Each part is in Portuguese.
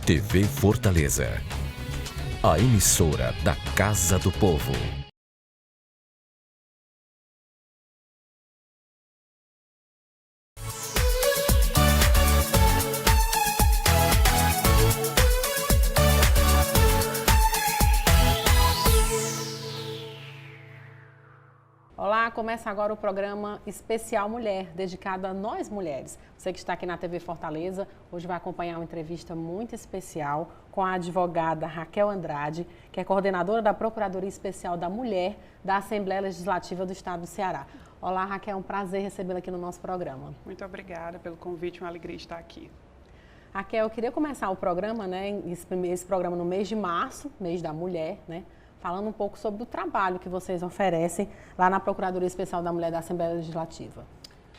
TV Fortaleza, a emissora da Casa do Povo. Olá, começa agora o programa Especial Mulher, dedicado a nós mulheres. Você que está aqui na TV Fortaleza, hoje vai acompanhar uma entrevista muito especial com a advogada Raquel Andrade, que é coordenadora da Procuradoria Especial da Mulher da Assembleia Legislativa do Estado do Ceará. Olá, Raquel, é um prazer recebê-la aqui no nosso programa. Muito obrigada pelo convite, uma alegria estar aqui. Raquel, eu queria começar o programa, esse programa no mês de março, mês da mulher, falando um pouco sobre o trabalho que vocês oferecem lá na Procuradoria Especial da Mulher da Assembleia Legislativa.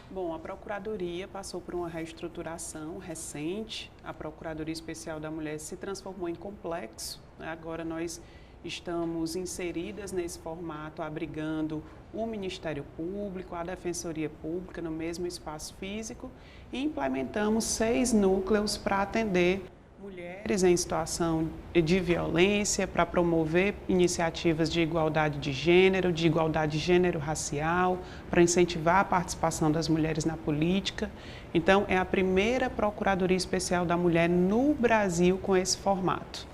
Bom, a Procuradoria passou por uma reestruturação recente. A Procuradoria Especial da Mulher se transformou em complexo. Agora nós estamos inseridas nesse formato, abrigando o Ministério Público, a Defensoria Pública no mesmo espaço físico e implementamos 6 núcleos para atender mulheres em situação de violência, para promover iniciativas de igualdade de igualdade gênero-racial, para incentivar a participação das mulheres na política. Então, é a primeira Procuradoria Especial da Mulher no Brasil com esse formato.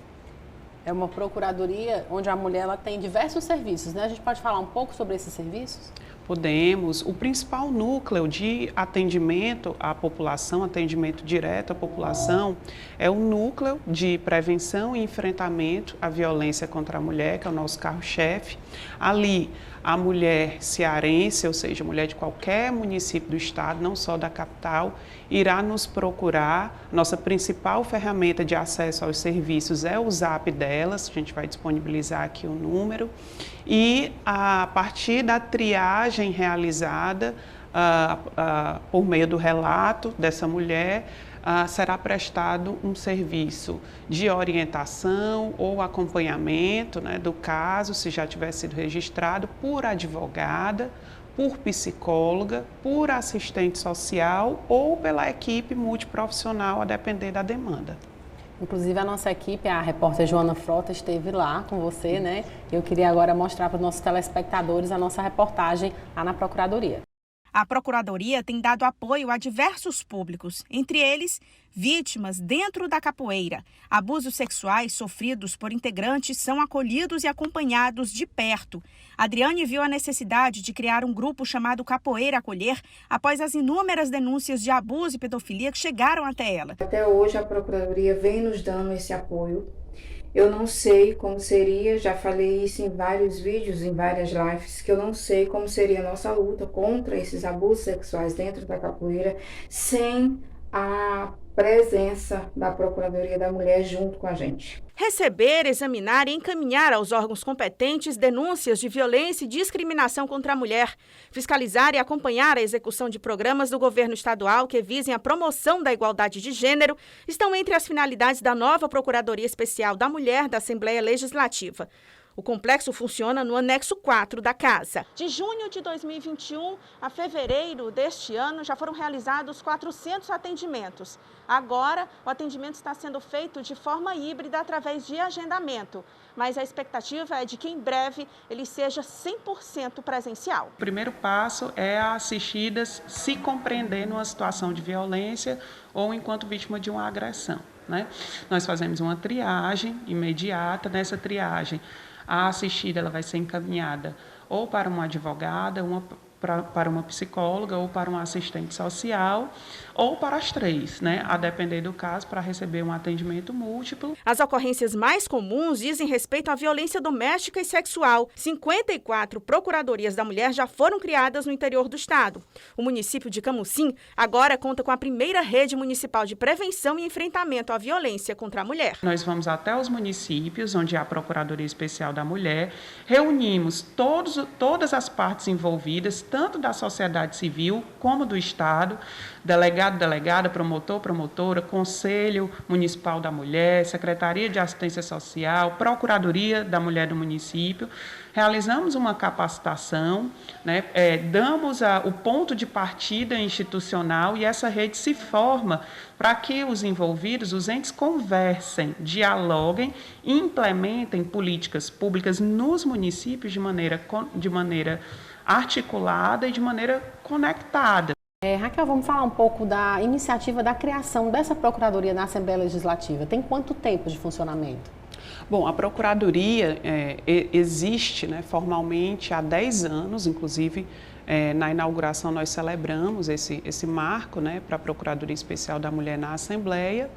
É uma procuradoria onde a mulher ela tem diversos serviços, A gente pode falar um pouco sobre esses serviços? Podemos. O principal núcleo de atendimento à população, atendimento direto à população, é o núcleo de prevenção e enfrentamento à violência contra a mulher, que é o nosso carro-chefe. Ali, a mulher cearense, ou seja, mulher de qualquer município do estado, não só da capital, irá nos procurar. Nossa principal ferramenta de acesso aos serviços é o Zap delas, a gente vai disponibilizar aqui o número. E a partir da triagem realizada por meio do relato dessa mulher, será prestado um serviço de orientação ou acompanhamento do caso, se já tiver sido registrado, por advogada, por psicóloga, por assistente social ou pela equipe multiprofissional, a depender da demanda. Inclusive, a nossa equipe, a repórter Joana Frota, esteve lá com você, Eu queria agora mostrar para os nossos telespectadores a nossa reportagem lá na Procuradoria. A Procuradoria tem dado apoio a diversos públicos, entre eles vítimas dentro da capoeira. Abusos sexuais sofridos por integrantes são acolhidos e acompanhados de perto. Adriane viu a necessidade de criar um grupo chamado Capoeira Acolher após as inúmeras denúncias de abuso e pedofilia que chegaram até ela. Até hoje a Procuradoria vem nos dando esse apoio. Eu não sei como seria, já falei isso em vários vídeos, em várias lives, que eu não sei como seria a nossa luta contra esses abusos sexuais dentro da capoeira sem a presença da Procuradoria da Mulher junto com a gente. Receber, examinar e encaminhar aos órgãos competentes denúncias de violência e discriminação contra a mulher. Fiscalizar e acompanhar a execução de programas do governo estadual que visem a promoção da igualdade de gênero estão entre as finalidades da nova Procuradoria Especial da Mulher da Assembleia Legislativa. O complexo funciona no anexo 4 da casa. De junho de 2021 a fevereiro deste ano já foram realizados 400 atendimentos. Agora, o atendimento está sendo feito de forma híbrida através de agendamento, mas a expectativa é de que em breve ele seja 100% presencial. O primeiro passo é a assistida se compreender numa situação de violência ou enquanto vítima de uma agressão, Nós fazemos uma triagem imediata. Nessa triagem, a assistida ela vai ser encaminhada ou para uma advogada, para uma psicóloga ou para um assistente social, ou para as 3, a depender do caso, para receber um atendimento múltiplo. As ocorrências mais comuns dizem respeito à violência doméstica e sexual. 54 procuradorias da mulher já foram criadas no interior do estado. O município de Camusim agora conta com a primeira rede municipal de prevenção e enfrentamento à violência contra a mulher. Nós vamos até os municípios onde há a Procuradoria Especial da Mulher, reunimos todas as partes envolvidas, tanto da sociedade civil como do Estado, delegado, delegada, promotor, promotora, Conselho Municipal da Mulher, Secretaria de Assistência Social, Procuradoria da Mulher do município. Realizamos uma capacitação, né, damos o ponto de partida institucional e essa rede se forma para que os envolvidos, os entes, conversem, dialoguem e implementem políticas públicas nos municípios de maneira articulada e de maneira conectada. Raquel, vamos falar um pouco da iniciativa da criação dessa Procuradoria na Assembleia Legislativa. Tem quanto tempo de funcionamento? Bom, a Procuradoria existe, né, formalmente há 10 anos, inclusive na inauguração nós celebramos esse marco, né, para a Procuradoria Especial da Mulher na Assembleia.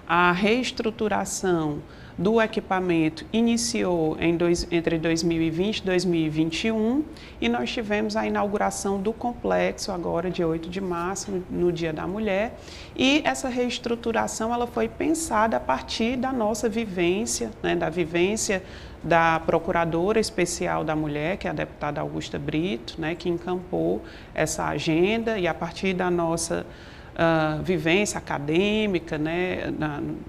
A reestruturação do equipamento iniciou entre 2020 e 2021 e nós tivemos a inauguração do complexo agora, dia 8 de março, no Dia da Mulher. E essa reestruturação ela foi pensada a partir da nossa vivência, né, da vivência da Procuradora Especial da Mulher, que é a deputada Augusta Brito, né, que encampou essa agenda, e a partir da nossa vivência acadêmica, né,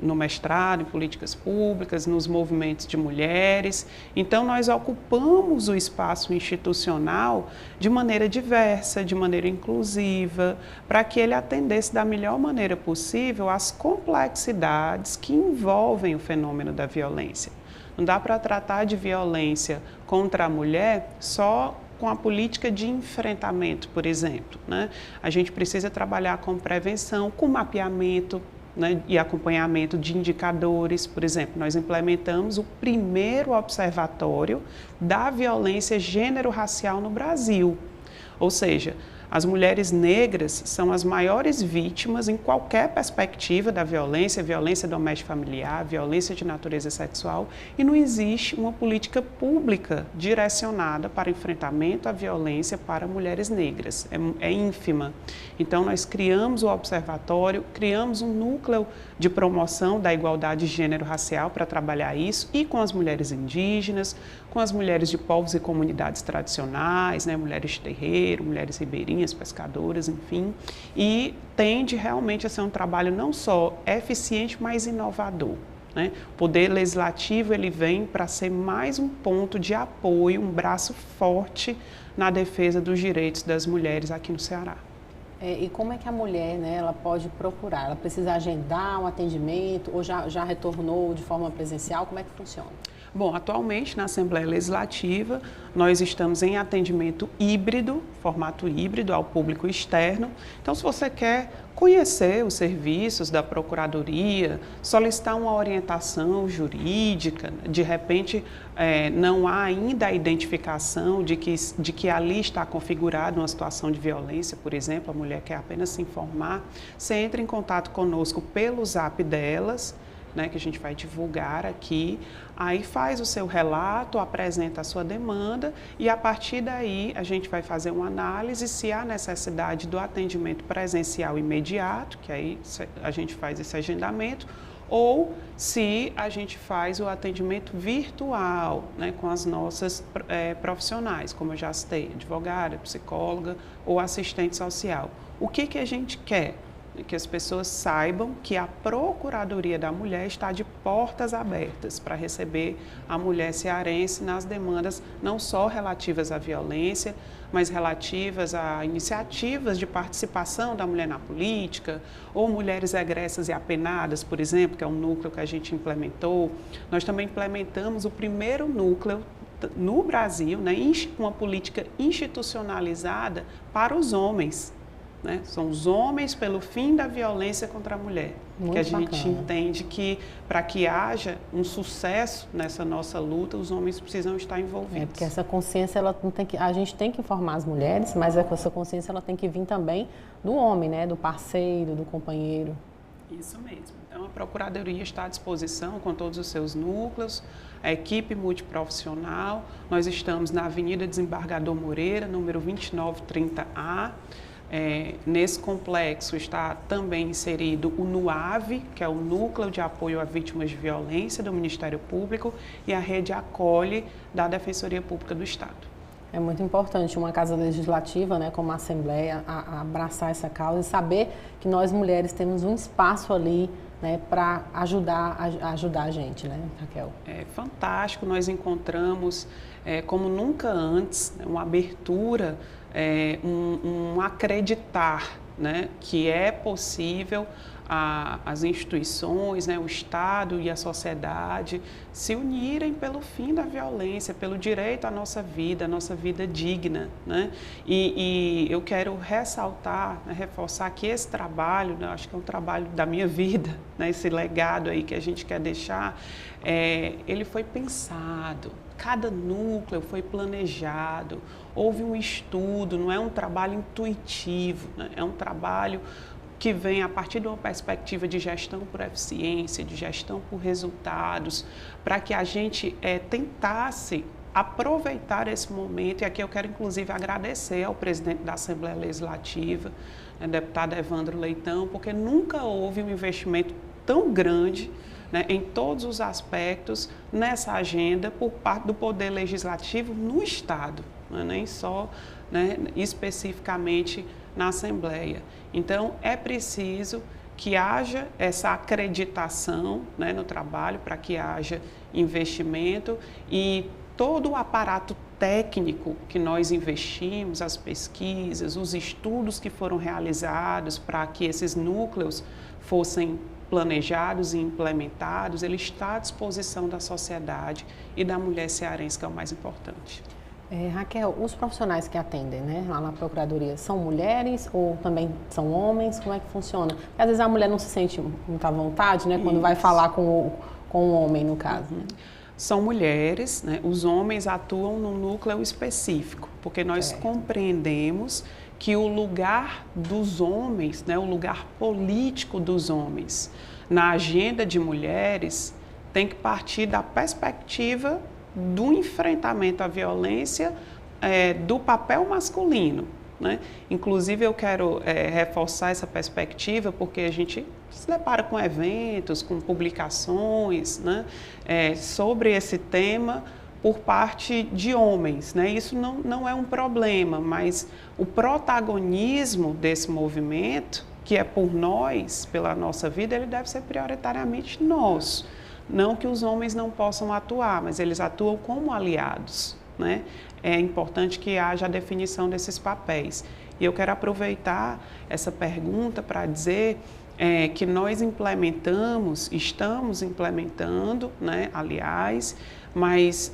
no mestrado em políticas públicas, nos movimentos de mulheres. Então, nós ocupamos o espaço institucional de maneira diversa, de maneira inclusiva, para que ele atendesse da melhor maneira possível às complexidades que envolvem o fenômeno da violência. Não dá para tratar de violência contra a mulher só com a política de enfrentamento, por exemplo, né? A gente precisa trabalhar com prevenção, com mapeamento, né, e acompanhamento de indicadores. Por exemplo, nós implementamos o primeiro observatório da violência gênero-racial no Brasil. Ou seja, as mulheres negras são as maiores vítimas em qualquer perspectiva da violência, violência doméstica familiar, violência de natureza sexual, e não existe uma política pública direcionada para enfrentamento à violência para mulheres negras. É ínfima. Então, nós criamos o observatório, criamos um núcleo de promoção da igualdade gênero-racial para trabalhar isso, e com as mulheres indígenas, com as mulheres de povos e comunidades tradicionais, né, mulheres de terreiro, mulheres ribeirinhas, pescadoras, enfim, e tende realmente a ser um trabalho não só eficiente, mas inovador, né? O Poder Legislativo ele vem para ser mais um ponto de apoio, um braço forte na defesa dos direitos das mulheres aqui no Ceará. E como é que a mulher, né, ela pode procurar? Ela precisa agendar um atendimento ou já retornou de forma presencial? Como é que funciona? Bom, atualmente na Assembleia Legislativa nós estamos em atendimento híbrido, formato híbrido ao público externo. Então, se você quer conhecer os serviços da Procuradoria, solicitar uma orientação jurídica, de repente não há ainda a identificação de que ali está configurada uma situação de violência, por exemplo, a mulher quer apenas se informar, você entra em contato conosco pelo zap delas, né, que a gente vai divulgar aqui, aí faz o seu relato, apresenta a sua demanda e a partir daí a gente vai fazer uma análise se há necessidade do atendimento presencial imediato, que aí a gente faz esse agendamento, ou se a gente faz o atendimento virtual, né, com as nossas profissionais, como eu já citei, advogada, psicóloga ou assistente social. O que a gente quer? Que as pessoas saibam que a Procuradoria da Mulher está de portas abertas para receber a mulher cearense nas demandas não só relativas à violência, mas relativas a iniciativas de participação da mulher na política, ou mulheres egressas e apenadas, por exemplo, que é um núcleo que a gente implementou. Nós também implementamos o primeiro núcleo no Brasil, né, uma política institucionalizada para os homens. Né? São os homens pelo fim da violência contra a mulher. Muito que a gente bacana. entende que para que haja um sucesso nessa nossa luta, os homens precisam estar envolvidos. Porque essa consciência, ela não tem que, a gente tem que informar as mulheres, mas essa consciência ela tem que vir também do homem, né? Do parceiro, do companheiro. Isso mesmo. Então, a Procuradoria está à disposição com todos os seus núcleos, a equipe multiprofissional. Nós estamos na Avenida Desembargador Moreira, número 2930A. Nesse complexo está também inserido o NUAVE, que é o Núcleo de Apoio a Vítimas de Violência do Ministério Público, e a Rede Acolhe da Defensoria Pública do Estado. É muito importante uma casa legislativa, né, como a Assembleia, a abraçar essa causa e saber que nós mulheres temos um espaço ali, né, para ajudar a gente, né, Raquel? É fantástico, nós encontramos como nunca antes, né, uma abertura, um acreditar, né, que é possível as instituições, né, o Estado e a sociedade se unirem pelo fim da violência, pelo direito à nossa vida digna, né? E eu quero ressaltar, né, reforçar que esse trabalho, né, acho que é um trabalho da minha vida, né, esse legado aí que a gente quer deixar, ele foi pensado, cada núcleo foi planejado, houve um estudo, não é um trabalho intuitivo, né, é um trabalho que vem a partir de uma perspectiva de gestão por eficiência, de gestão por resultados, para que a gente tentasse aproveitar esse momento, e aqui eu quero inclusive agradecer ao presidente da Assembleia Legislativa, deputado Evandro Leitão, porque nunca houve um investimento tão grande, né, em todos os aspectos nessa agenda por parte do Poder Legislativo no Estado, né, nem só, né, especificamente na Assembleia. Então, é preciso que haja essa acreditação, né, no trabalho, para que haja investimento e todo o aparato técnico que nós investimos, as pesquisas, os estudos que foram realizados para que esses núcleos fossem planejados e implementados, ele está à disposição da sociedade e da mulher cearense, que é o mais importante. Raquel, os profissionais que atendem, né, lá na Procuradoria, são mulheres ou também são homens? Como é que funciona? Porque às vezes a mulher não se sente muito à vontade, né, quando vai falar com o homem, no caso. Né? São mulheres, né, os homens atuam num núcleo específico, porque nós compreendemos que o lugar dos homens, né, o lugar político dos homens na agenda de mulheres tem que partir da perspectiva do enfrentamento à violência do papel masculino, né? Inclusive eu quero reforçar essa perspectiva porque a gente se depara com eventos, com publicações, né, sobre esse tema por parte de homens, né? Isso não é um problema, mas o protagonismo desse movimento, que é por nós, pela nossa vida, ele deve ser prioritariamente nosso. Não que os homens não possam atuar, mas eles atuam como aliados, né? É importante que haja a definição desses papéis. E eu quero aproveitar essa pergunta para dizer que nós estamos implementando, né, aliás, mas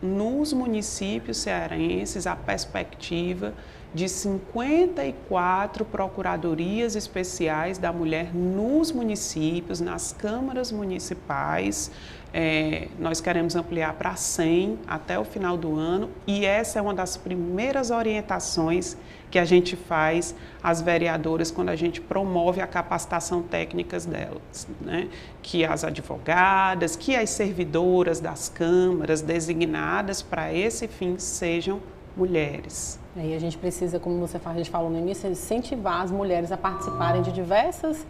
nos municípios cearenses a perspectiva de 54 procuradorias especiais da mulher nos municípios, nas câmaras municipais. Nós queremos ampliar para 100 até o final do ano e essa é uma das primeiras orientações que a gente faz às vereadoras quando a gente promove a capacitação técnica delas, né? Que as advogadas, que as servidoras das câmaras designadas para esse fim sejam mulheres. E a gente precisa, como a gente falou no início, incentivar as mulheres a participarem de diversas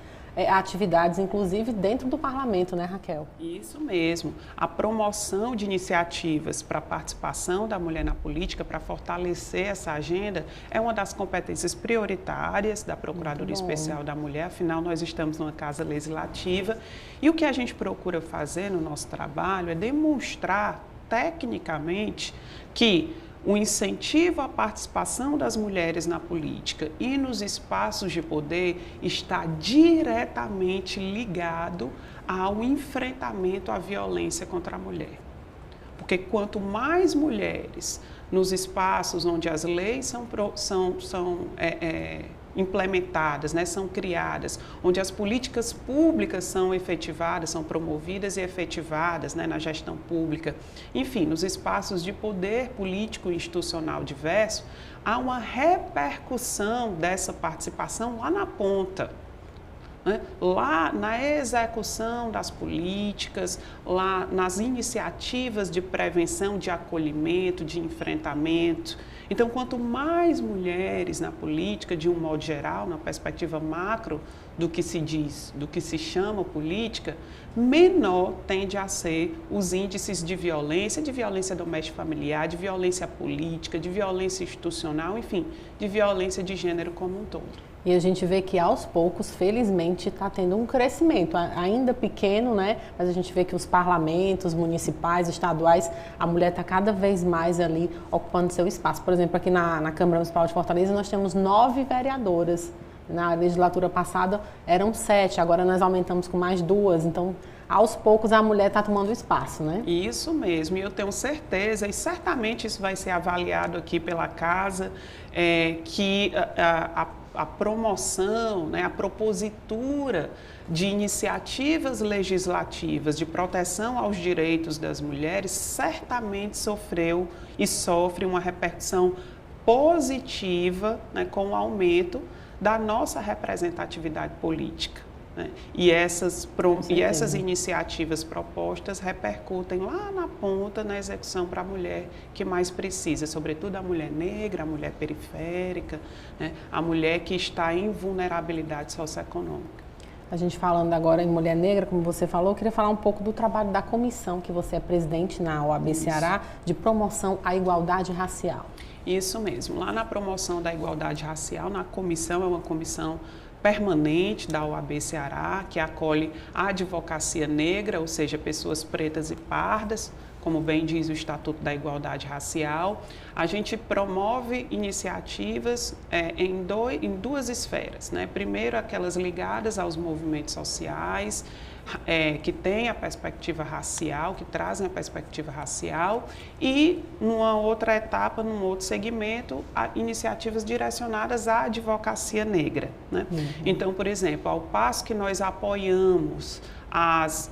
atividades, inclusive dentro do parlamento, né, Raquel? Isso mesmo. A promoção de iniciativas para a participação da mulher na política, para fortalecer essa agenda, é uma das competências prioritárias da Procuradoria Especial da Mulher, afinal nós estamos numa casa legislativa e o que a gente procura fazer no nosso trabalho é demonstrar tecnicamente que o incentivo à participação das mulheres na política e nos espaços de poder está diretamente ligado ao enfrentamento à violência contra a mulher. Porque quanto mais mulheres nos espaços onde as leis são implementadas, né, são criadas, onde as políticas públicas são efetivadas, são promovidas e efetivadas, né, na gestão pública, enfim, nos espaços de poder político e institucional diverso, há uma repercussão dessa participação lá na ponta, né, lá na execução das políticas, lá nas iniciativas de prevenção, de acolhimento, de enfrentamento. Então, quanto mais mulheres na política, de um modo geral, na perspectiva macro do que se diz, do que se chama política, menor tende a ser os índices de violência doméstica familiar, de violência política, de violência institucional, enfim, de violência de gênero como um todo. E a gente vê que aos poucos, felizmente, está tendo um crescimento, ainda pequeno, né? Mas a gente vê que os parlamentos municipais, estaduais, a mulher está cada vez mais ali ocupando seu espaço. Por exemplo, aqui na Câmara Municipal de Fortaleza, nós temos 9 vereadoras. Na legislatura passada eram 7, agora nós aumentamos com mais 2. Então, aos poucos, a mulher está tomando espaço, né? Isso mesmo, e eu tenho certeza, e certamente isso vai ser avaliado aqui pela Casa, que a promoção, né, a propositura de iniciativas legislativas de proteção aos direitos das mulheres certamente sofreu e sofre uma repercussão positiva, né, com o aumento da nossa representatividade política. Né? E essas iniciativas propostas repercutem lá na ponta, na execução para a mulher que mais precisa, sobretudo a mulher negra, a mulher periférica, né? A mulher que está em vulnerabilidade socioeconômica. A gente falando agora em mulher negra, como você falou, eu queria falar um pouco do trabalho da comissão, que você é presidente na OAB Ceará, de promoção à igualdade racial. Isso mesmo, lá na promoção da igualdade racial, na comissão, é uma comissão permanente da OAB Ceará, que acolhe a advocacia negra, ou seja, pessoas pretas e pardas, como bem diz o Estatuto da Igualdade Racial. A gente promove iniciativas em duas esferas, né? Primeiro, aquelas ligadas aos movimentos sociais, que têm a perspectiva racial, que trazem a perspectiva racial, e numa outra etapa, num outro segmento, iniciativas direcionadas à advocacia negra, né? Então, por exemplo, ao passo que nós apoiamos as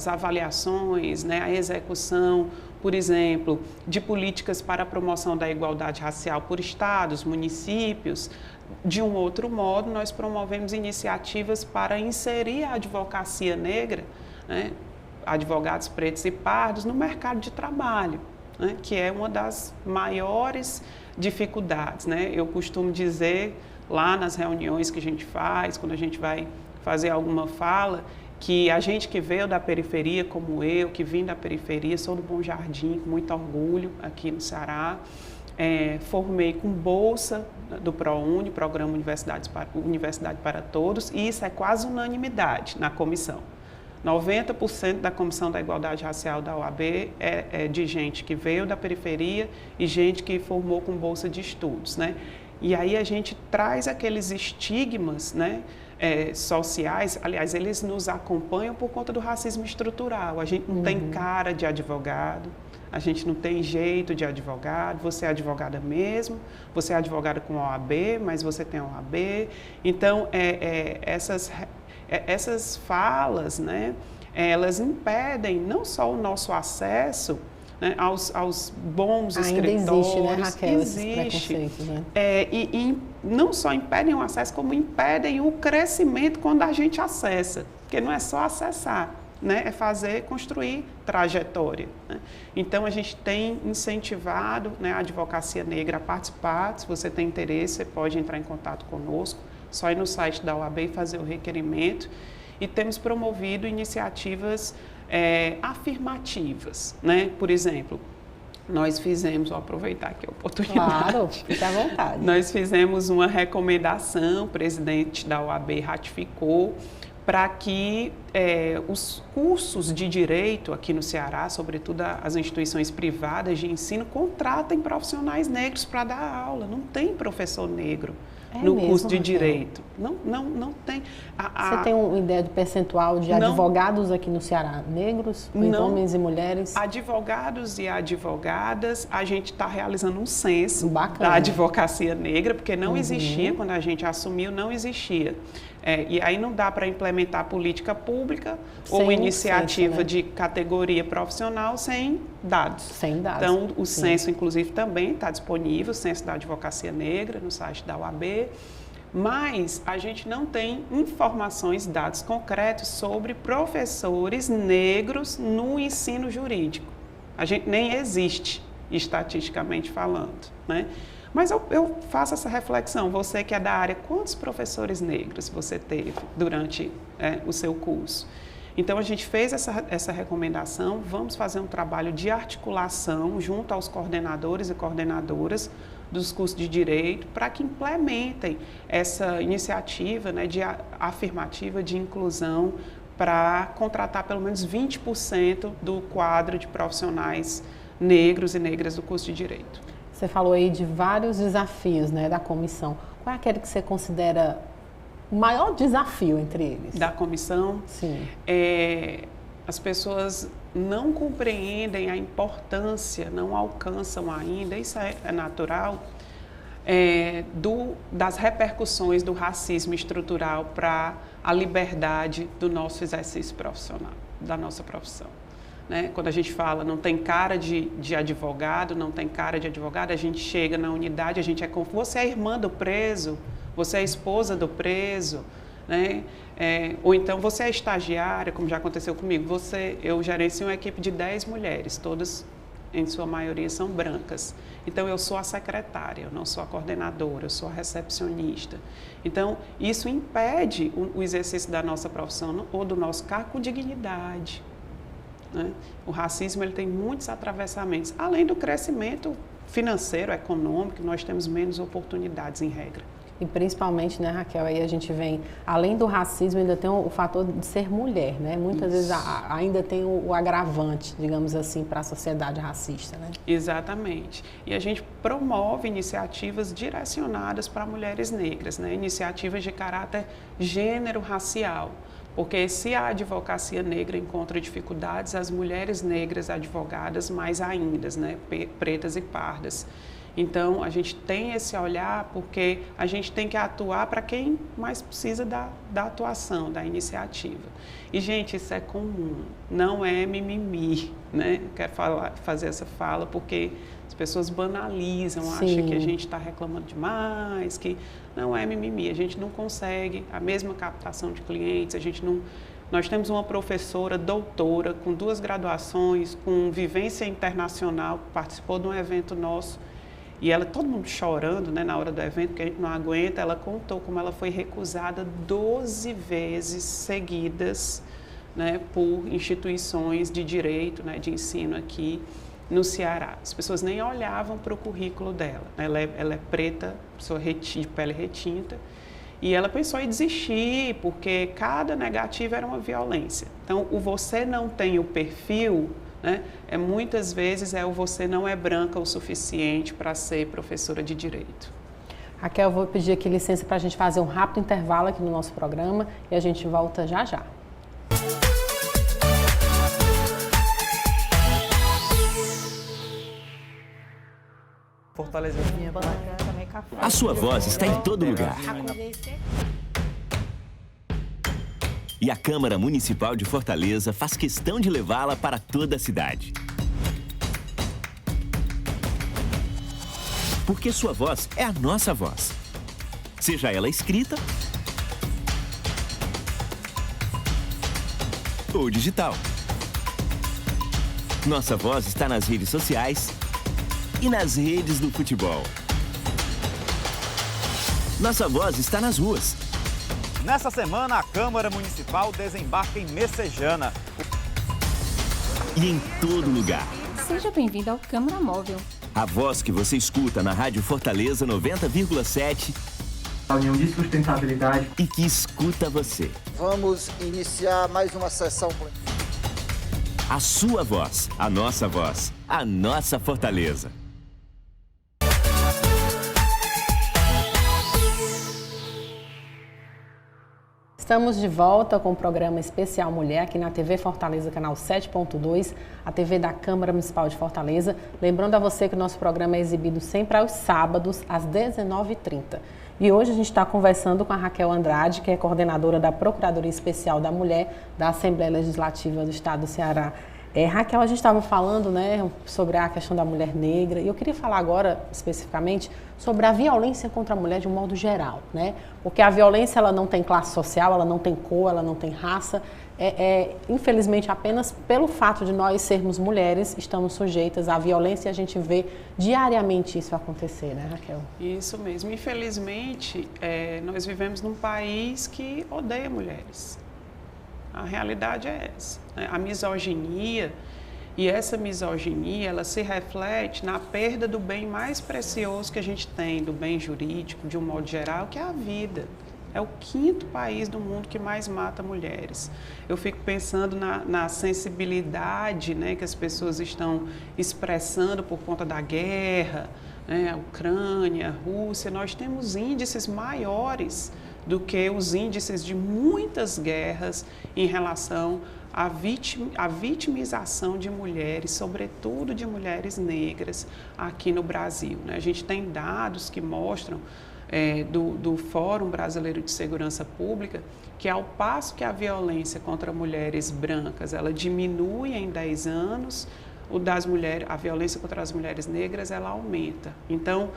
avaliações, né, a execução, por exemplo, de políticas para a promoção da igualdade racial por estados, municípios, de um outro modo, nós promovemos iniciativas para inserir a advocacia negra, né, advogados pretos e pardos, no mercado de trabalho, né, que é uma das maiores dificuldades, né? Eu costumo dizer lá nas reuniões que a gente faz, quando a gente vai fazer alguma fala, que a gente que veio da periferia, como eu, que vim da periferia, sou do Bom Jardim, com muito orgulho aqui no Ceará, formei com bolsa do ProUni, Programa Universidade para Todos, e isso é quase unanimidade na comissão. 90% da Comissão da Igualdade Racial da OAB é de gente que veio da periferia e gente que formou com bolsa de estudos, né? E aí a gente traz aqueles estigmas, né, sociais, aliás, eles nos acompanham por conta do racismo estrutural. A gente não tem cara de advogado, a gente não tem jeito de advogado, você é advogada mesmo, você é advogada com OAB, mas você tem OAB. Então, essas falas, né, elas impedem não só o nosso acesso, né, aos bons escritórios. Ainda existe, né, Raquel, esses preconceitos, né? E não só impedem o acesso, como impedem o crescimento quando a gente acessa, porque não é só acessar, né, é fazer, construir trajetória, né? Então, a gente tem incentivado, né, a advocacia negra a participar. Se você tem interesse, você pode entrar em contato conosco, só ir no site da OAB e fazer o requerimento. E temos promovido iniciativas afirmativas, né? Por exemplo, nós fizemos, vou aproveitar aqui a oportunidade. Claro, fica à vontade. Nós fizemos uma recomendação, o presidente da OAB ratificou, para que os cursos de direito aqui no Ceará, sobretudo as instituições privadas de ensino, contratem profissionais negros para dar aula. Não tem professor negro no curso de direito. Não tem. Você tem uma ideia do percentual de advogados aqui no Ceará negros, homens e mulheres? Advogados e advogadas, a gente está realizando um censo Bacana. da advocacia negra, porque não existia, quando a gente assumiu, não existia. E aí não dá para implementar política pública ou iniciativa de categoria profissional sem dados. Sem dados. Então, o censo, inclusive, também está disponível, o censo da advocacia negra, no site da UAB, mas a gente não tem informações, dados concretos sobre professores negros no ensino jurídico. A gente nem existe, estatisticamente falando, né? Mas eu faço essa reflexão, você que é da área, quantos professores negros você teve durante o seu curso? Então, a gente fez essa recomendação, vamos fazer um trabalho de articulação junto aos coordenadores e coordenadoras dos cursos de Direito para que implementem essa iniciativa, né, afirmativa de inclusão para contratar pelo menos 20% do quadro de profissionais negros e negras do curso de Direito. Você falou aí de vários desafios, né, da comissão. Qual é aquele que você considera o maior desafio entre eles? Da comissão? Sim. As pessoas não compreendem a importância, não alcançam ainda, isso é natural, das repercussões do racismo estrutural para a liberdade do nosso exercício profissional, da nossa profissão. Né? Quando a gente fala não tem cara de advogado, não tem cara de advogado, a gente chega na unidade, a gente você é irmã do preso, você é esposa do preso, né? Ou então você é estagiária, como já aconteceu comigo, eu gerencio uma equipe de 10 mulheres, todas em sua maioria são brancas. Então eu sou a secretária, eu não sou a coordenadora, eu sou a recepcionista. Então isso impede o exercício da nossa profissão ou do nosso cargo com dignidade. Né? O racismo ele tem muitos atravessamentos, além do crescimento financeiro, econômico, nós temos menos oportunidades em regra. E principalmente, né, Raquel, aí a gente vem, além do racismo, ainda tem o fator de ser mulher, né? Muitas vezes ainda tem o agravante, digamos assim, para a sociedade racista, né? Exatamente. E a gente promove iniciativas direcionadas para mulheres negras, né? Iniciativas de caráter gênero-racial. Porque se a advocacia negra encontra dificuldades, as mulheres negras advogadas mais ainda, né? Pretas e pardas. Então, a gente tem esse olhar porque a gente tem que atuar para quem mais precisa da atuação, da iniciativa. E, gente, isso é comum, não é mimimi, né? Quero fazer essa fala porque as pessoas banalizam, acham que a gente está reclamando demais, que não é mimimi. A gente não consegue a mesma captação de clientes, Nós temos uma professora doutora com 2 graduações, com vivência internacional, participou de um evento nosso. E ela, todo mundo chorando, né, na hora do evento, porque a gente não aguenta, ela contou como ela foi recusada 12 vezes seguidas, né, por instituições de direito, né, de ensino aqui no Ceará. As pessoas nem olhavam para o currículo dela. Ela é preta, pessoa de pele retinta, e ela pensou em desistir, porque cada negativa era uma violência. Então, o você não tem o perfil, né? Muitas vezes o você não é branca o suficiente para ser professora de direito. Raquel, eu vou pedir aqui licença para a gente fazer um rápido intervalo aqui no nosso programa e a gente volta já já. Fortaleza. A sua voz está em todo lugar. E a Câmara Municipal de Fortaleza faz questão de levá-la para toda a cidade. Porque sua voz é a nossa voz. Seja ela escrita ou digital. Nossa voz está nas redes sociais e nas redes do futebol. Nossa voz está nas ruas. Nessa semana, a Câmara Municipal desembarca em Messejana. E em todo lugar. Seja bem-vindo ao Câmara Móvel. A voz que você escuta na Rádio Fortaleza 90,7. A União de Sustentabilidade. E que escuta você. Vamos iniciar mais uma sessão. A sua voz, a nossa Fortaleza. Estamos de volta com o programa Especial Mulher aqui na TV Fortaleza, canal 7.2, a TV da Câmara Municipal de Fortaleza. Lembrando a você que o nosso programa é exibido sempre aos sábados, às 19h30. E hoje a gente está conversando com a Raquel Andrade, que é coordenadora da Procuradoria Especial da Mulher da Assembleia Legislativa do Estado do Ceará. Raquel, a gente estava falando, né, sobre a questão da mulher negra, e eu queria falar agora, especificamente, sobre a violência contra a mulher de um modo geral, né? Porque a violência, ela não tem classe social, ela não tem cor, ela não tem raça. Infelizmente, apenas pelo fato de nós sermos mulheres, estamos sujeitas à violência e a gente vê diariamente isso acontecer, né, Raquel? Isso mesmo. Infelizmente, nós vivemos num país que odeia mulheres. A realidade é essa, né? A misoginia, e essa misoginia, ela se reflete na perda do bem mais precioso que a gente tem, do bem jurídico, de um modo geral, que é a vida. É o 5º país do mundo que mais mata mulheres. Eu fico pensando na sensibilidade, né, que as pessoas estão expressando por conta da guerra, né, a Ucrânia, a Rússia. Nós temos índices maiores do que os índices de muitas guerras em relação à vitimização de mulheres, sobretudo de mulheres negras aqui no Brasil, né? A gente tem dados que mostram do Fórum Brasileiro de Segurança Pública que, ao passo que a violência contra mulheres brancas ela diminui em 10 anos, a violência contra as mulheres negras ela aumenta. Então,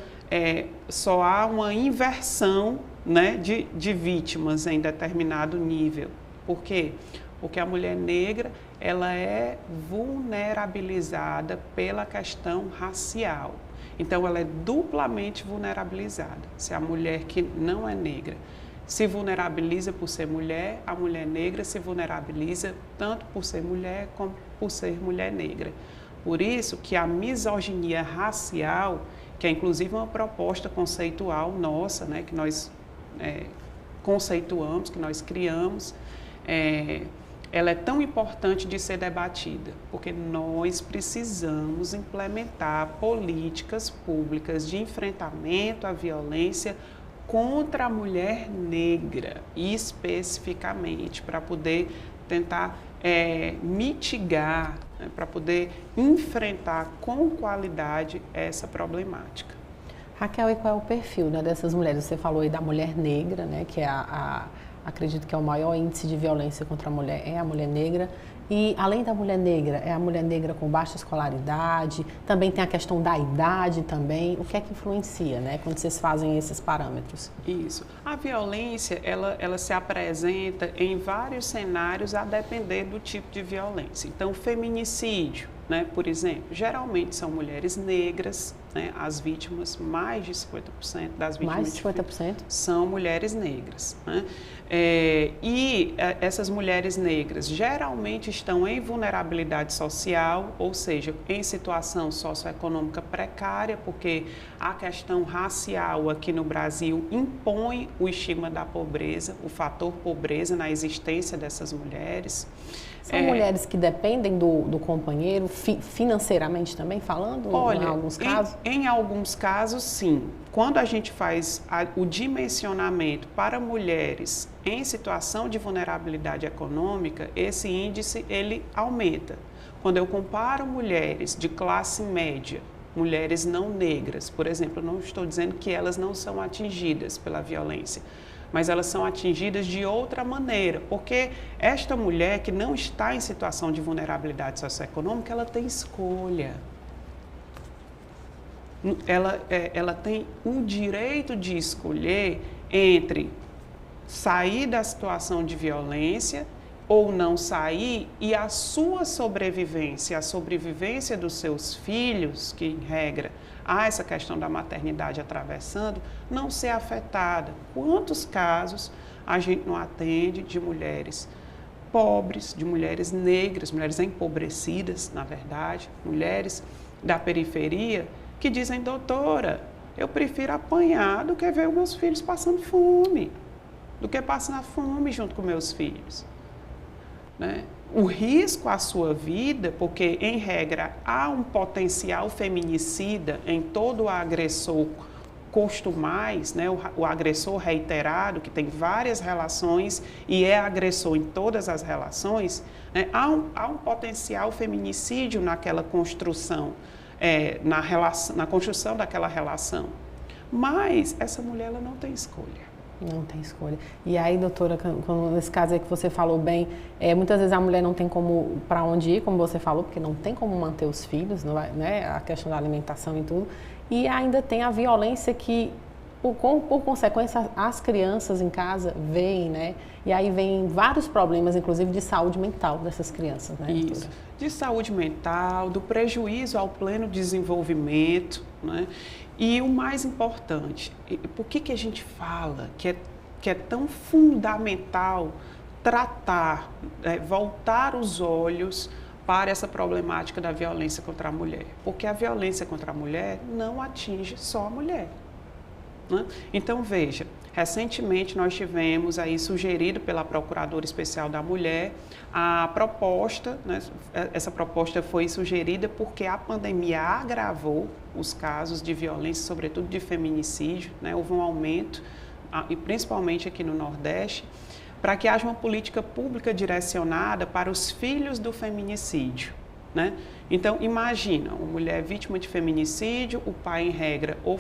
só há uma inversão, né, de vítimas em determinado nível. Por quê? Porque a mulher negra ela é vulnerabilizada pela questão racial. Então, ela é duplamente vulnerabilizada. Se a mulher que não é negra se vulnerabiliza por ser mulher, a mulher negra se vulnerabiliza tanto por ser mulher como por ser mulher negra. Por isso que a misoginia racial, que é inclusive uma proposta conceitual nossa, né, que nós conceituamos, que nós criamos, ela é tão importante de ser debatida, porque nós precisamos implementar políticas públicas de enfrentamento à violência contra a mulher negra, especificamente, para poder tentar mitigar, né, para poder enfrentar com qualidade essa problemática. Raquel, e qual é o perfil, né, dessas mulheres? Você falou aí da mulher negra, né, que é acredito que é o maior índice de violência contra a mulher, é a mulher negra. E, além da mulher negra, é a mulher negra com baixa escolaridade, também tem a questão da idade também. O que é que influencia, né, quando vocês fazem esses parâmetros? Isso. A violência, ela se apresenta em vários cenários a depender do tipo de violência. Então, feminicídio, né, por exemplo, geralmente são mulheres negras, né, as vítimas, mais de 50% das vítimas. Mais de 50%? São mulheres negras, né? Essas mulheres negras geralmente estão em vulnerabilidade social, ou seja, em situação socioeconômica precária, porque a questão racial aqui no Brasil impõe o estigma da pobreza, o fator pobreza na existência dessas mulheres. São mulheres que dependem do companheiro, financeiramente também falando, olha, em alguns casos? Em alguns casos, sim. Quando a gente faz o dimensionamento para mulheres em situação de vulnerabilidade econômica, esse índice ele aumenta. Quando eu comparo mulheres de classe média, mulheres não negras, por exemplo, eu não estou dizendo que elas não são atingidas pela violência, mas elas são atingidas de outra maneira, porque esta mulher que não está em situação de vulnerabilidade socioeconômica, ela tem escolha. Ela tem o direito de escolher entre sair da situação de violência ou não sair, e a sua sobrevivência, a sobrevivência dos seus filhos, que em regra há essa questão da maternidade atravessando, não ser afetada. Quantos casos a gente não atende de mulheres pobres, de mulheres negras, mulheres empobrecidas, na verdade, mulheres da periferia, que dizem: doutora, eu prefiro apanhar do que ver os meus filhos passando fome, do que passar fome junto com meus filhos. Né? O risco à sua vida, porque, em regra, há um potencial feminicida em todo o agressor costumais, né? O agressor reiterado, que tem várias relações e é agressor em todas as relações, né? Há um potencial feminicídio naquela construção, na construção daquela relação. Mas essa mulher ela não tem escolha. Não tem escolha. E aí, doutora, nesse caso aí que você falou bem, muitas vezes a mulher não tem como para onde ir, como você falou, porque não tem como manter os filhos, não vai, né? A questão da alimentação e tudo. E ainda tem a violência que, por consequência, as crianças em casa veem, né? E aí vem vários problemas, inclusive de saúde mental dessas crianças, né? Isso. Doutora? De saúde mental, do prejuízo ao pleno desenvolvimento, né? E o mais importante, por que a gente fala que é tão fundamental tratar, voltar os olhos para essa problemática da violência contra a mulher? Porque a violência contra a mulher não atinge só a mulher, né? Então, veja, recentemente nós tivemos aí sugerido pela Procuradora Especial da Mulher a proposta, né? Essa proposta foi sugerida porque a pandemia agravou os casos de violência, sobretudo de feminicídio, né? Houve um aumento, e principalmente aqui no Nordeste, para que haja uma política pública direcionada para os filhos do feminicídio, né? Então, imagina, uma mulher vítima de feminicídio, o pai, em regra, ou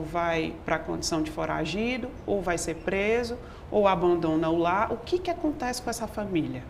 vai para a condição de foragido, ou vai ser preso, ou abandona o lar. O que acontece com essa família?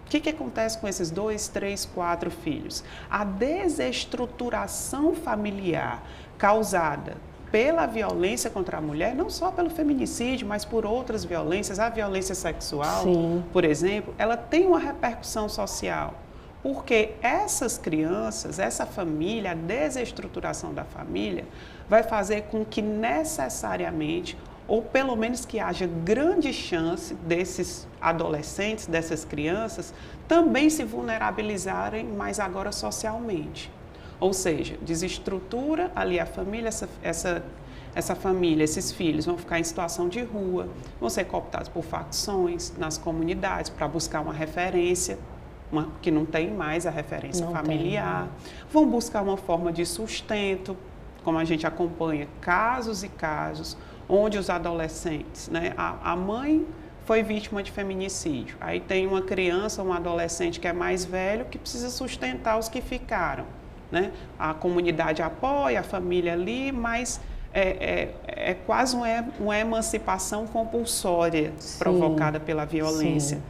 O que acontece com esses 2, 3, 4 filhos? A desestruturação familiar causada pela violência contra a mulher, não só pelo feminicídio, mas por outras violências, a violência sexual, sim, por exemplo, ela tem uma repercussão social. Porque essas crianças, essa família, a desestruturação da família vai fazer com que necessariamente, ou pelo menos que haja grande chance desses adolescentes, dessas crianças, também se vulnerabilizarem, mas agora socialmente. Ou seja, desestrutura ali a família, essa família, esses filhos vão ficar em situação de rua, vão ser cooptados por facções nas comunidades para buscar uma referência, que não tem mais a referência familiar, vão buscar uma forma de sustento, como a gente acompanha casos e casos, onde os adolescentes, né, a mãe foi vítima de feminicídio, aí tem uma criança, um adolescente que é mais velho, que precisa sustentar os que ficaram, né? A comunidade apoia, a família ali, mas é quase uma emancipação compulsória, sim, provocada pela violência. Sim.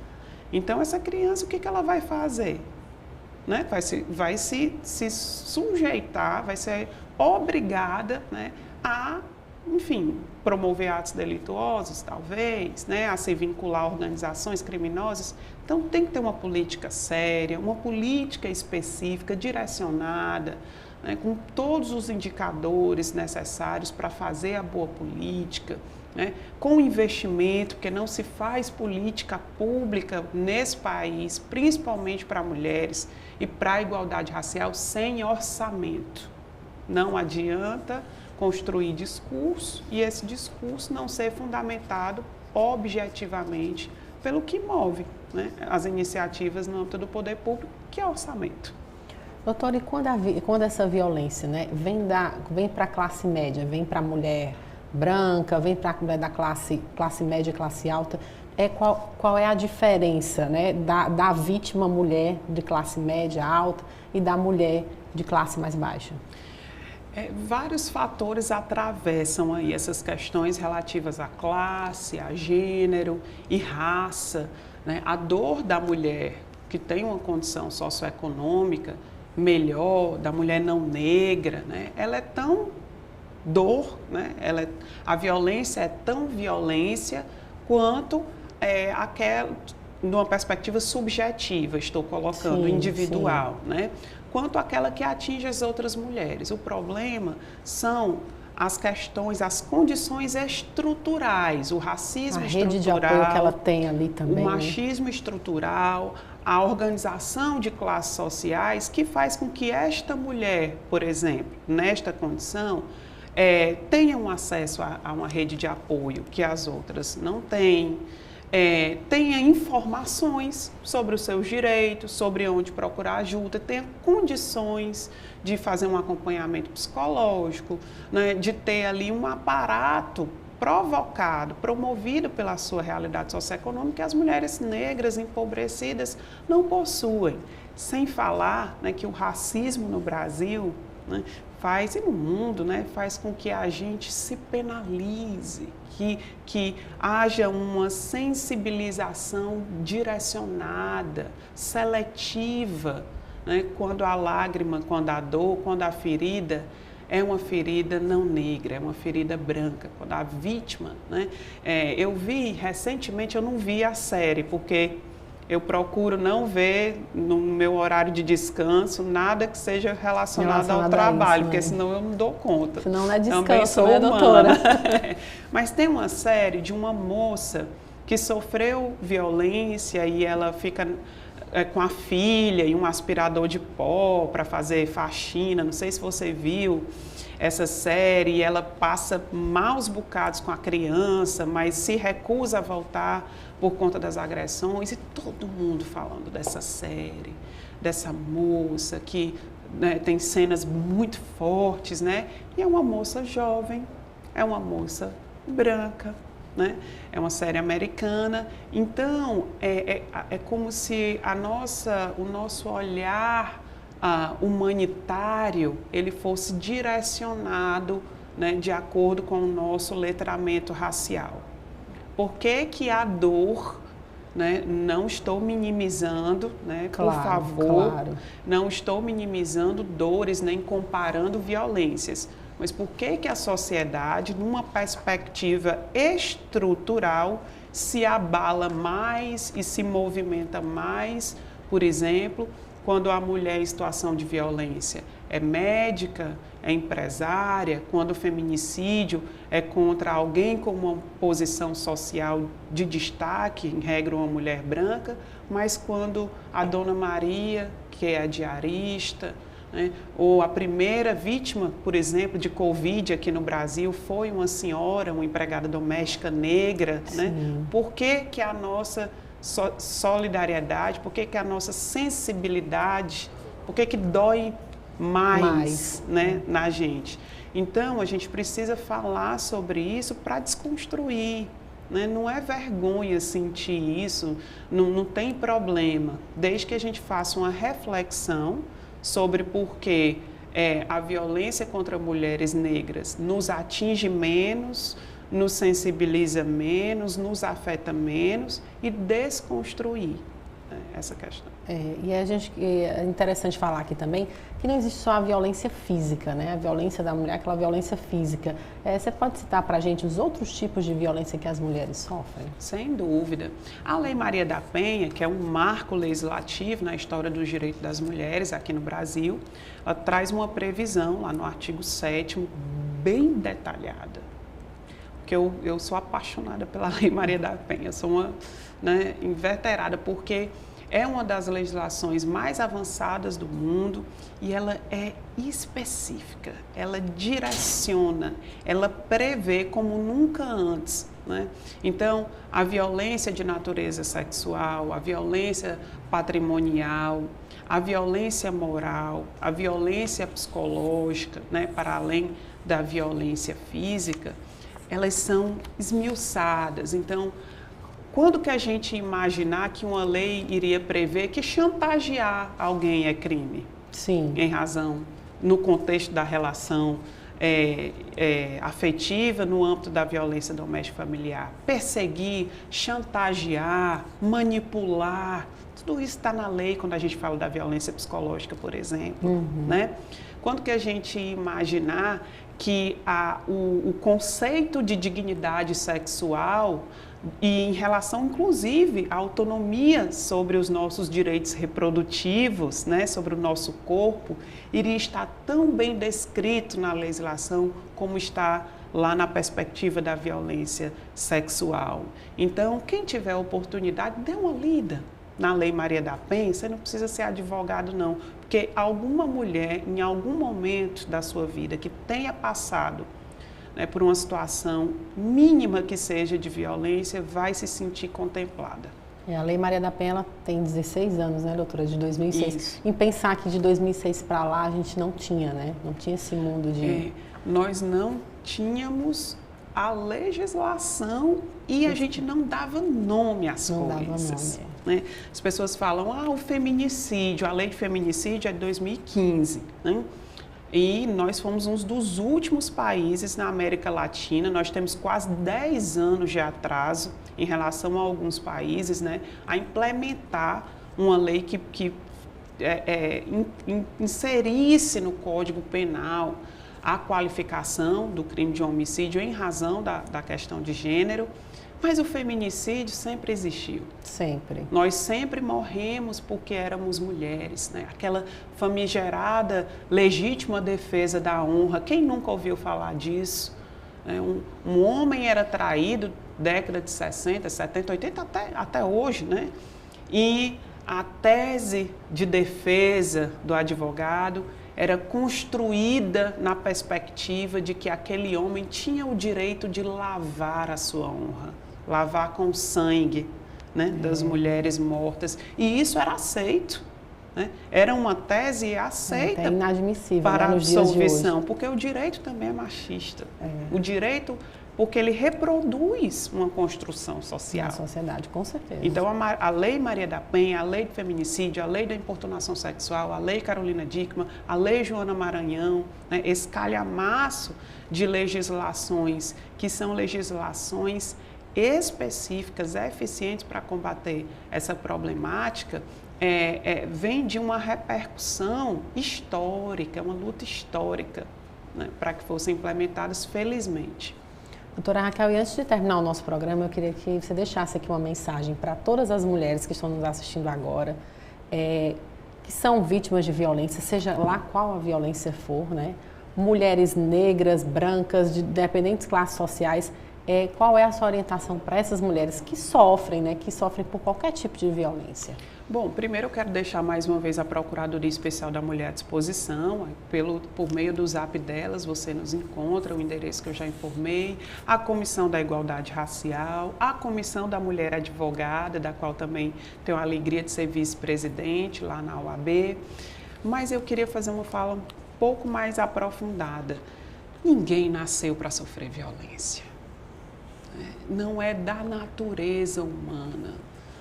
Então, essa criança, o que ela vai fazer? Né? Vai se sujeitar, vai ser obrigada, né, a, enfim, promover atos delituosos, talvez, né, a se vincular a organizações criminosas. Então, tem que ter uma política séria, uma política específica, direcionada, né, com todos os indicadores necessários para fazer a boa política, né, com investimento, porque não se faz política pública nesse país, principalmente para mulheres e para a igualdade racial, sem orçamento. Não adianta construir discurso e esse discurso não ser fundamentado objetivamente pelo que move, né, as iniciativas no âmbito do poder público, que é orçamento. Doutora, e quando essa violência, né, vem para a classe média, vem para a mulher branca, vem para a mulher da classe média, classe alta, qual é a diferença, né, da vítima mulher de classe média alta e da mulher de classe mais baixa? Vários fatores atravessam aí essas questões relativas à classe, a gênero e raça, né? A dor da mulher que tem uma condição socioeconômica melhor, da mulher não negra, né? Ela é tão dor, né? A violência é tão violência quanto aquela, numa perspectiva subjetiva, estou colocando, sim, individual, sim, né? Quanto aquela que atinge as outras mulheres. O problema são as questões, as condições estruturais, o racismo estrutural, a rede de apoio que ela tem ali também, o machismo estrutural, a organização de classes sociais, que faz com que esta mulher, por exemplo, nesta condição, tenha um acesso a uma rede de apoio que as outras não têm, tenha informações sobre os seus direitos, sobre onde procurar ajuda, tenha condições de fazer um acompanhamento psicológico, né, de ter ali um aparato provocado, promovido pela sua realidade socioeconômica que as mulheres negras empobrecidas não possuem. Sem falar, né, que o racismo no Brasil, né, faz, e no mundo, né, faz com que a gente se penalize, que haja uma sensibilização direcionada, seletiva, né, quando a lágrima, quando a dor, quando a ferida é uma ferida não negra, é uma ferida branca. Quando a vítima, né, eu vi recentemente, eu não vi a série, porque eu procuro não ver no meu horário de descanso nada que seja relacionado ao trabalho, porque senão eu não dou conta. Senão não é descanso, também sou né, humana. doutora? Mas tem uma série de uma moça que sofreu violência e ela fica com a filha e um aspirador de pó para fazer faxina. Não sei se você viu essa série, e ela passa maus bocados com a criança, mas se recusa a voltar por conta das agressões, e todo mundo falando dessa série, dessa moça que, né, tem cenas muito fortes, né? E é uma moça jovem, é uma moça branca, né? É uma série americana. Então, é como se o nosso olhar humanitário, ele fosse direcionado, né, de acordo com o nosso letramento racial. Por que a dor, né, não estou minimizando, né, claro, por favor, claro. Não estou minimizando dores, nem comparando violências, mas por que a sociedade, numa perspectiva estrutural, se abala mais e se movimenta mais, por exemplo, quando a mulher em situação de violência é médica, é empresária, quando o feminicídio é contra alguém com uma posição social de destaque, em regra uma mulher branca, mas quando a Dona Maria, que é a diarista, né, ou a primeira vítima, por exemplo, de Covid aqui no Brasil foi uma senhora, uma empregada doméstica negra, né? Por que a nossa solidariedade, por que a nossa sensibilidade, por que dói mais, né, na gente? Então, a gente precisa falar sobre isso para desconstruir, né? Não é vergonha sentir isso, não tem problema, desde que a gente faça uma reflexão sobre por que a violência contra mulheres negras nos atinge menos, nos sensibiliza menos, nos afeta menos, e desconstruir, né, essa questão. E é interessante falar aqui também que não existe só a violência física, né? A violência da mulher, aquela violência física. Você pode citar para a gente os outros tipos de violência que as mulheres sofrem? Sem dúvida. A Lei Maria da Penha, que é um marco legislativo na história dos direitos das mulheres aqui no Brasil, ela traz uma previsão lá no artigo 7º, bem detalhada. Porque eu sou apaixonada pela Lei Maria da Penha, sou uma, né, inveterada, porque é uma das legislações mais avançadas do mundo e ela é específica, ela direciona, ela prevê como nunca antes, né? Então, a violência de natureza sexual, a violência patrimonial, a violência moral, a violência psicológica, né, para além da violência física, elas são esmiuçadas. Então, quando que a gente imaginar que uma lei iria prever que chantagear alguém é crime? Sim. Em razão, no contexto da relação afetiva, no âmbito da violência doméstica familiar. Perseguir, chantagear, manipular, tudo isso está na lei quando a gente fala da violência psicológica, por exemplo, né? Quando que a gente imaginar que o conceito de dignidade sexual e em relação, inclusive, à autonomia sobre os nossos direitos reprodutivos, né, sobre o nosso corpo, iria estar tão bem descrito na legislação como está lá na perspectiva da violência sexual. Então, quem tiver oportunidade, dê uma lida na Lei Maria da Penha. Você não precisa ser advogado, não, porque alguma mulher, em algum momento da sua vida, que tenha passado, né, por uma situação mínima que seja de violência, vai se sentir contemplada. A Lei Maria da Penha, ela tem 16 anos, né, doutora, de 2006. Isso. Em pensar que de 2006 para lá a gente não tinha, né? Não tinha esse mundo de... Nós não tínhamos a legislação e a gente não dava nome às coisas. Né? As pessoas falam, o feminicídio, a lei de feminicídio é de 2015, né? E nós fomos um dos últimos países na América Latina, nós temos quase 10 anos de atraso em relação a alguns países, né, a implementar uma lei que inserisse no Código Penal a qualificação do crime de homicídio em razão da questão de gênero. Mas o feminicídio sempre existiu. Sempre. Nós sempre morremos porque éramos mulheres, né? Aquela famigerada, legítima defesa da honra. Quem nunca ouviu falar disso? Um homem era traído, década de 60, 70, 80, até hoje, né? E a tese de defesa do advogado era construída na perspectiva de que aquele homem tinha o direito de lavar a sua honra. Lavar com sangue, né, das mulheres mortas. E isso era aceito. Né? Era uma tese aceita inadmissível, para a nos dias de absolvição, hoje. porque o direito também é machista. O direito, porque ele reproduz uma construção social. Na sociedade, com certeza. Então, a Lei Maria da Penha, a Lei do Feminicídio, a Lei da Importunação Sexual, a Lei Carolina Dickmann, a Lei Joana Maranhão, né, esse calhamaço de legislações que são legislações específicas, eficientes para combater essa problemática, vem de uma repercussão histórica, uma luta histórica, né, para que fossem implementadas, felizmente. Doutora Raquel, e antes de terminar o nosso programa, eu queria que você deixasse aqui uma mensagem para todas as mulheres que estão nos assistindo agora, que são vítimas de violência, seja lá qual a violência for, né? Mulheres negras, brancas, de dependentes classes sociais. Qual é a sua orientação para essas mulheres que sofrem, né, que sofrem por qualquer tipo de violência? Bom, primeiro eu quero deixar mais uma vez a Procuradoria Especial da Mulher à disposição. Por meio do zap delas, você nos encontra, o endereço que eu já informei, a Comissão da Igualdade Racial, a Comissão da Mulher Advogada, da qual também tenho a alegria de ser vice-presidente lá na OAB. Mas eu queria fazer uma fala um pouco mais aprofundada. Ninguém nasceu para sofrer violência. Não é da natureza humana,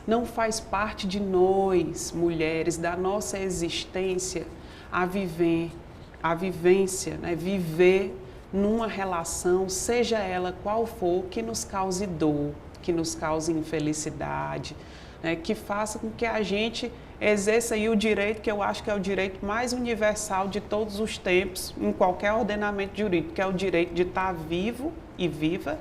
não faz parte de nós, mulheres, da nossa existência, a vivência, né? Viver numa relação, seja ela qual for, que nos cause dor, que nos cause infelicidade, né? Que faça com que a gente exerça aí o direito, que eu acho que é o direito mais universal de todos os tempos, em qualquer ordenamento jurídico, que é o direito de estar vivo e viva,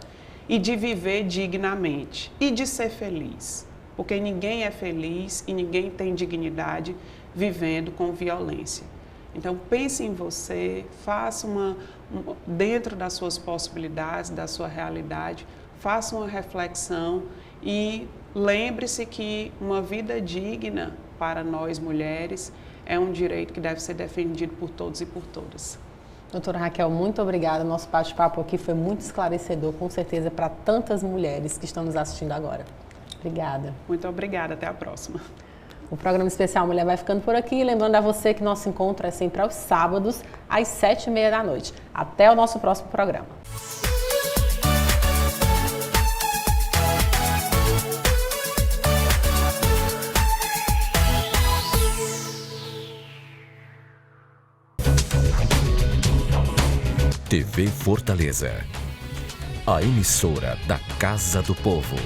e de viver dignamente e de ser feliz, porque ninguém é feliz e ninguém tem dignidade vivendo com violência. Então pense em você, faça dentro das suas possibilidades, da sua realidade, faça uma reflexão e lembre-se que uma vida digna para nós mulheres é um direito que deve ser defendido por todos e por todas. Doutora Raquel, muito obrigada. Nosso bate-papo aqui foi muito esclarecedor, com certeza, para tantas mulheres que estão nos assistindo agora. Obrigada. Muito obrigada. Até a próxima. O programa especial Mulher vai ficando por aqui. Lembrando a você que nosso encontro é sempre aos sábados, às 7h30 da noite. Até o nosso próximo programa. TV Fortaleza, a emissora da Casa do Povo.